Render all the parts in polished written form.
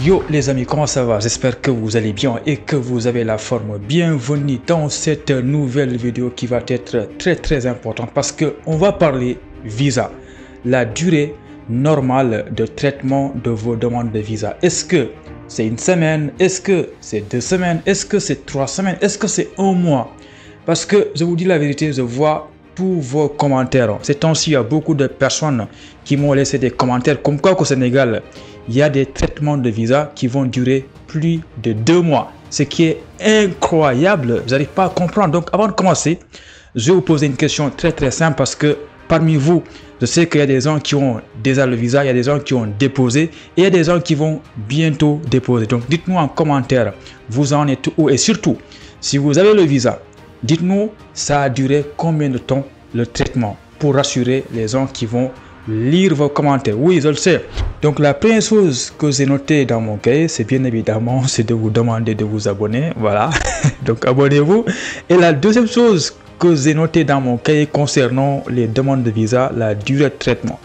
Yo les amis, comment ça va? J'espère que vous allez bien et que vous avez la forme. Bienvenue dans cette nouvelle vidéo qui va être très importante parce que on va parler visa, la durée normale de traitement de vos demandes de visa. Est-ce que c'est une semaine? Est-ce que c'est 2 semaines? Est-ce que c'est 3 semaines? Est-ce que c'est 1 mois? Parce que je vous dis la vérité, je vois tous vos commentaires. Ces temps-ci, il y a beaucoup de personnes qui m'ont laissé des commentaires comme quoi qu'au Sénégal, il y a des traitements de visa qui vont durer plus de 2 mois. Ce qui est incroyable, je n'arrive pas à comprendre. Donc avant de commencer, je vais vous poser une question très simple parce que parmi vous, je sais qu'il y a des gens qui ont déjà le visa, il y a des gens qui ont déposé et il y a des gens qui vont bientôt déposer. Donc dites-nous en commentaire, vous en êtes où? Et surtout, si vous avez le visa, dites-nous ça a duré combien de temps le traitement pour rassurer les gens qui vont lire vos commentaires. Oui, je le sais. Donc la première chose que j'ai notée dans mon cahier, c'est bien évidemment, c'est de vous demander de vous abonner. Voilà. Donc abonnez-vous. Et la deuxième chose que j'ai notée dans mon cahier concernant les demandes de visa, la durée de traitement.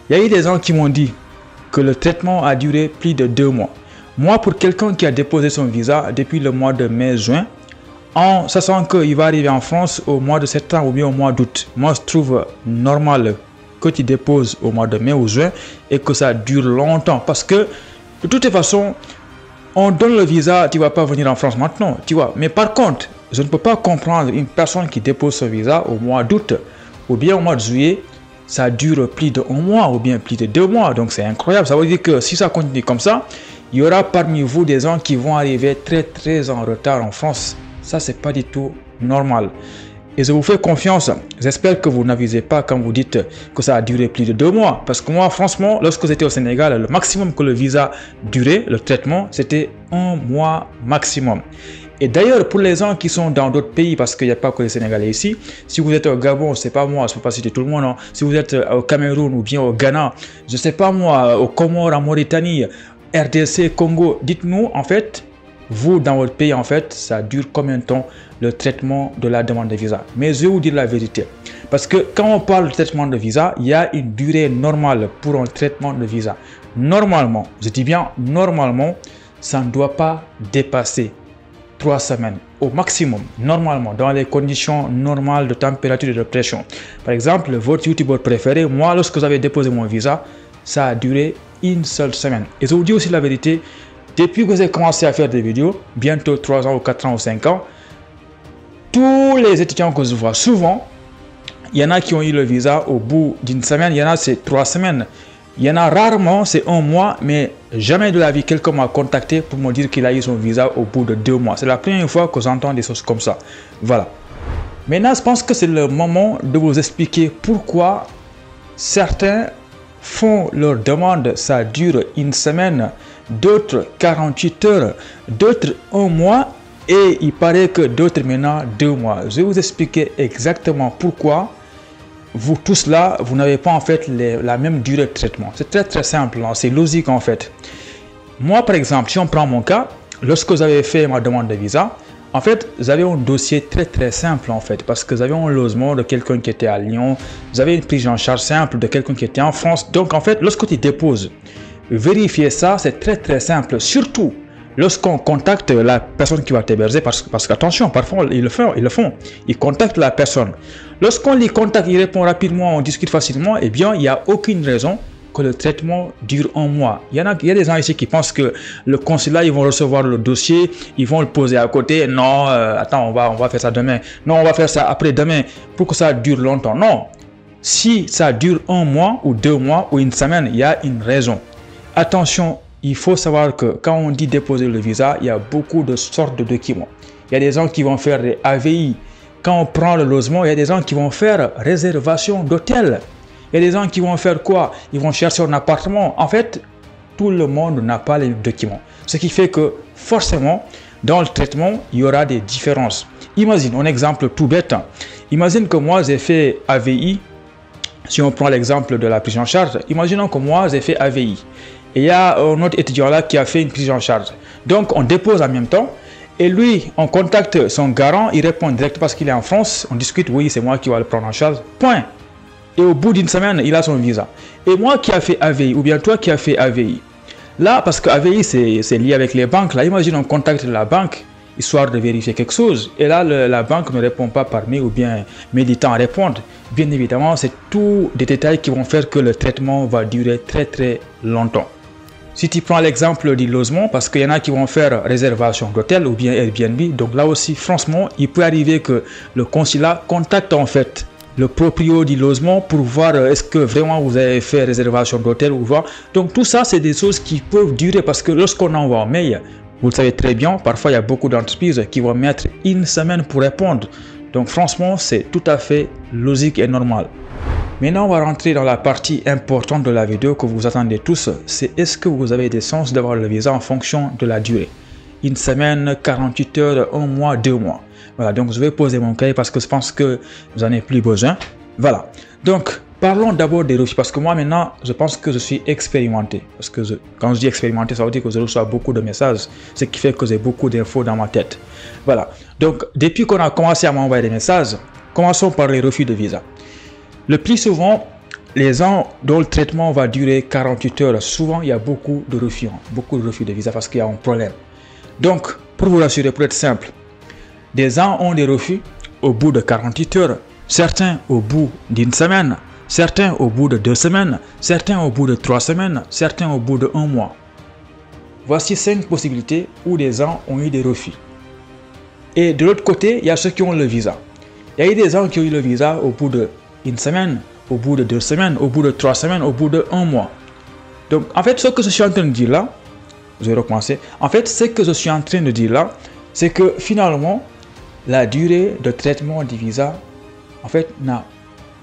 Il y a eu des gens qui m'ont dit que le traitement a duré plus de 2 mois. Moi, pour quelqu'un qui a déposé son visa depuis le mois de mai-juin, en sachant qu'il va arriver en France au mois de septembre ou bien au mois d'août, moi je trouve normal que tu déposes au mois de mai ou juin et que ça dure longtemps parce que de toute façon on donne le visa, tu vas pas venir en France maintenant, tu vois. Mais par contre, je ne peux pas comprendre une personne qui dépose son visa au mois d'août ou bien au mois de juillet, ça dure plus de 1 mois ou bien plus de 2 mois. Donc c'est incroyable. Ça veut dire que si ça continue comme ça, il y aura parmi vous des gens qui vont arriver très en retard en France. Ça, c'est pas du tout normal. Et je vous fais confiance. J'espère que vous n'avisez pas quand vous dites que ça a duré plus de 2 mois. Parce que moi, franchement, lorsque j'étais au Sénégal, le maximum que le visa durait, le traitement, c'était 1 mois maximum. Et d'ailleurs, pour les gens qui sont dans d'autres pays, parce qu'il n'y a pas que les Sénégalais ici, si vous êtes au Gabon, c'est pas moi, je ne peux pas citer tout le monde, non. Si vous êtes au Cameroun ou bien au Ghana, je ne sais pas moi, au Comores, en Mauritanie, RDC, Congo, dites-nous en fait, vous, dans votre pays, en fait, ça dure combien de temps le traitement de la demande de visa? Mais je vais vous dire la vérité. Parce que quand on parle de traitement de visa, il y a une durée normale pour un traitement de visa. Normalement, je dis bien normalement, ça ne doit pas dépasser 3 semaines au maximum, normalement, dans les conditions normales de température et de pression. Par exemple, votre youtubeur préféré, moi, lorsque j'avais déposé mon visa, ça a duré 1 seule semaine. Et je vous dis aussi la vérité, depuis que j'ai commencé à faire des vidéos, bientôt 3 ans ou 4 ans ou 5 ans, tous les étudiants que je vois souvent, il y en a qui ont eu le visa au bout d'1 semaine, il y en a c'est 3 semaines, il y en a rarement c'est 1 mois, mais jamais de la vie quelqu'un m'a contacté pour me dire qu'il a eu son visa au bout de 2 mois. C'est la première fois que j'entends des choses comme ça. Voilà. Maintenant, je pense que c'est le moment de vous expliquer pourquoi certains font leur demande, ça dure 1 semaine, d'autres 48 heures, d'autres 1 mois et il paraît que d'autres maintenant 2 mois. Je vais vous expliquer exactement pourquoi vous tous là, vous n'avez pas en fait la même durée de traitement. C'est très simple, c'est logique en fait. Moi par exemple, si on prend mon cas, lorsque j'avais fait ma demande de visa, en fait, j'avais un dossier très simple en fait, parce que j'avais un logement de quelqu'un qui était à Lyon, j'avais une prise en charge simple de quelqu'un qui était en France. Donc en fait, lorsque tu déposes, vérifier ça, c'est très simple, surtout lorsqu'on contacte la personne qui va t'héberger, parce qu'attention, parfois ils le font, ils contactent la personne. Lorsqu'on les contacte, il répond rapidement, on discute facilement, eh bien, il n'y a aucune raison que le traitement dure 1 mois. Il y a des gens ici qui pensent que le consulat, ils vont recevoir le dossier, ils vont le poser à côté. Non, attends, on va faire ça demain. Non, on va faire ça après-demain pour que ça dure longtemps. Non, si ça dure 1 mois ou 2 mois ou 1 semaine, il y a une raison. Attention, il faut savoir que quand on dit déposer le visa, il y a beaucoup de sortes de documents. Il y a des gens qui vont faire des AVI. Quand on prend le logement, il y a des gens qui vont faire réservation d'hôtel. Il y a des gens qui vont faire quoi? Ils vont chercher un appartement. En fait, tout le monde n'a pas les documents. Ce qui fait que forcément, dans le traitement, il y aura des différences. Imagine, un exemple tout bête. Imagine que moi, j'ai fait AVI. Si on prend l'exemple de la prise en charge, imaginons que moi, j'ai fait AVI. Et il y a un autre étudiant là qui a fait une prise en charge. Donc, on dépose en même temps. Et lui, on contacte son garant, il répond direct parce qu'il est en France. On discute, oui, c'est moi qui vais le prendre en charge. Point. Et au bout d'1 semaine, il a son visa. Et moi qui a fait AVI, ou bien toi qui as fait AVI, Là, parce qu'AVI, c'est lié avec les banques. Là, imagine, on contacte la banque, histoire de vérifier quelque chose. Et là, la banque ne répond pas par mail ou bien met du temps à répondre. Bien évidemment, c'est tous des détails qui vont faire que le traitement va durer très longtemps. Si tu prends l'exemple du logement, parce qu'il y en a qui vont faire réservation d'hôtel ou bien Airbnb, donc là aussi, franchement, il peut arriver que le consulat contacte en fait le proprio du logement pour voir est-ce que vraiment vous avez fait réservation d'hôtel ou pas. Donc tout ça, c'est des choses qui peuvent durer parce que lorsqu'on envoie un mail, vous le savez très bien, parfois il y a beaucoup d'entreprises qui vont mettre une semaine pour répondre. Donc franchement, c'est tout à fait logique et normal. Maintenant, on va rentrer dans la partie importante de la vidéo que vous attendez tous. C'est est-ce que vous avez des chances d'avoir le visa en fonction de la durée? Une semaine, 48 heures, 1 mois, 2 mois. Voilà, donc je vais poser mon cahier parce que je pense que vous n'en avez plus besoin. Voilà, donc parlons d'abord des refus parce que moi maintenant, je pense que je suis expérimenté. Parce que quand je dis expérimenté, ça veut dire que je reçois beaucoup de messages, ce qui fait que j'ai beaucoup d'infos dans ma tête. Voilà, donc depuis qu'on a commencé à m'envoyer des messages, commençons par les refus de visa. Le plus souvent, les gens dont le traitement va durer 48 heures, souvent il y a beaucoup de refus de visa parce qu'il y a un problème. Donc, pour vous rassurer, pour être simple, des gens ont des refus au bout de 48 heures, certains au bout d'une semaine, certains au bout de 2 semaines, certains au bout de 3 semaines, certains au bout de 1 mois. Voici 5 possibilités où des gens ont eu des refus. Et de l'autre côté, il y a ceux qui ont le visa. Il y a eu des gens qui ont eu le visa au bout de une semaine, au bout de 2 semaines, au bout de 3 semaines, au bout de 1 mois. Donc, en fait, ce que je suis en train de dire là, je vais recommencer. En fait, ce que je suis en train de dire là, c'est que finalement, la durée de traitement du visa, en fait, n'a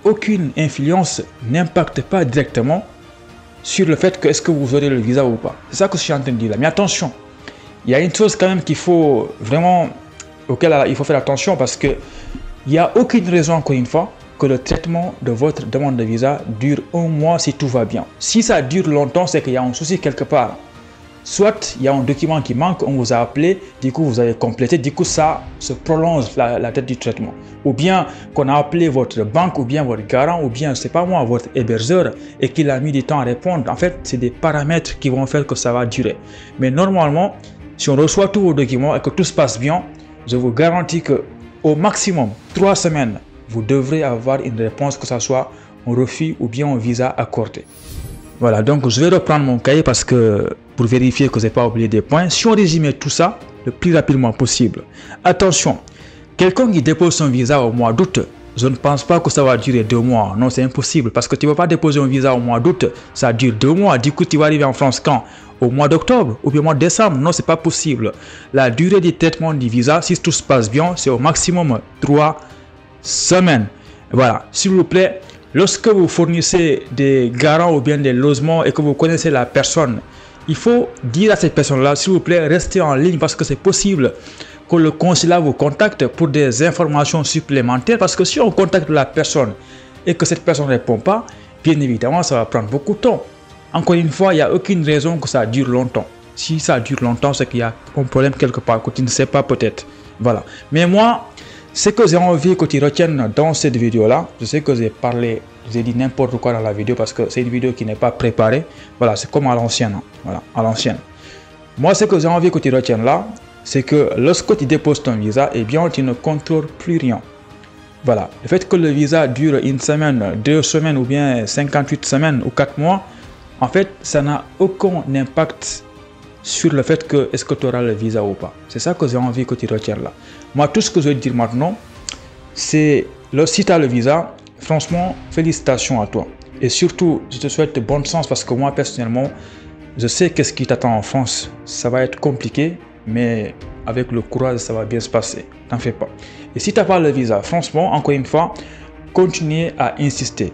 aucune influence, n'impacte pas directement sur le fait que est-ce que vous aurez le visa ou pas. C'est ça que je suis en train de dire là. Mais attention, il y a une chose quand même qu'il faut vraiment, auquel il faut faire attention parce que il n'y a aucune raison, encore une fois, que le traitement de votre demande de visa dure 1 mois si tout va bien. Si ça dure longtemps, c'est qu'il y a un souci quelque part. Soit il y a un document qui manque, on vous a appelé, du coup vous avez complété, du coup ça se prolonge la date du traitement. Ou bien qu'on a appelé votre banque, ou bien votre garant, ou bien, je sais pas moi, votre hébergeur, et qu'il a mis du temps à répondre. En fait, c'est des paramètres qui vont faire que ça va durer. Mais normalement, si on reçoit tous vos documents et que tout se passe bien, je vous garantis que au maximum 3 semaines, vous devrez avoir une réponse, que ce soit un refus ou bien un visa accordé. Voilà, donc je vais reprendre mon cahier parce que pour vérifier que je n'ai pas oublié des points. Si on résumait tout ça le plus rapidement possible. Attention, quelqu'un qui dépose son visa au mois d'août, je ne pense pas que ça va durer 2 mois. Non, c'est impossible parce que tu ne vas pas déposer un visa au mois d'août, ça dure 2 mois. Du coup, tu vas arriver en France quand? Au mois d'octobre ou bien au mois de décembre. Non, c'est pas possible. La durée du traitement du visa, si tout se passe bien, c'est au maximum 3 semaines. Voilà, s'il vous plaît, lorsque vous fournissez des garants ou bien des logements et que vous connaissez la personne, il faut dire à cette personne-là, s'il vous plaît, restez en ligne parce que c'est possible que le consulat vous contacte pour des informations supplémentaires. Parce que si on contacte la personne et que cette personne ne répond pas, bien évidemment, ça va prendre beaucoup de temps. Encore une fois, il n'y a aucune raison que ça dure longtemps. Si ça dure longtemps, c'est qu'il y a un problème quelque part que tu ne sais pas peut-être. Voilà. Mais moi, ce que j'ai envie que tu retiennes dans cette vidéo-là, je sais que j'ai dit n'importe quoi dans la vidéo parce que c'est une vidéo qui n'est pas préparée. Voilà, c'est comme à l'ancienne. Hein. Voilà, à l'ancienne. Moi, ce que j'ai envie que tu retiennes là, c'est que lorsque tu déposes ton visa, eh bien, tu ne contrôles plus rien. Voilà, le fait que le visa dure 1 semaine, 2 semaines ou bien 58 semaines ou 4 mois, en fait, ça n'a aucun impact sur le fait que est-ce que tu auras le visa ou pas. C'est ça que j'ai envie que tu retiennes là. Moi, tout ce que je veux dire maintenant, c'est si tu as le visa, franchement, félicitations à toi. Et surtout, je te souhaite bonne chance parce que moi, personnellement, je sais qu'est-ce qui t'attend en France. Ça va être compliqué, mais avec le courage, ça va bien se passer. T'en fais pas. Et si tu n'as pas le visa, franchement, encore une fois, continuez à insister.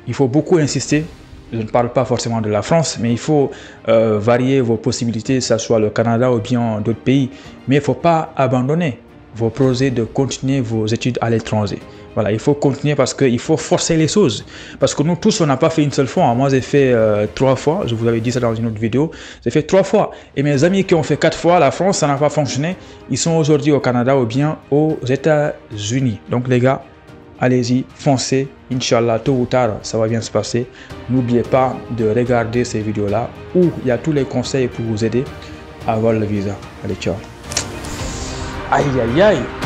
Il faut beaucoup insister. Je ne parle pas forcément de la France, mais il faut varier vos possibilités, que ce soit le Canada ou bien d'autres pays. Mais il ne faut pas abandonner vos projets de continuer vos études à l'étranger. Voilà, il faut continuer parce qu'il faut forcer les choses. Parce que nous tous, on n'a pas fait une seule fois. Moi, j'ai fait 3 fois. Je vous avais dit ça dans une autre vidéo. J'ai fait 3 fois. Et mes amis qui ont fait 4 fois, la France, ça n'a pas fonctionné. Ils sont aujourd'hui au Canada ou bien aux États-Unis. Donc les gars, allez-y, foncez. Inch'Allah, tôt ou tard, ça va bien se passer. N'oubliez pas de regarder ces vidéos-là où il y a tous les conseils pour vous aider à avoir le visa. Allez, ciao. Aïe, aïe, aïe.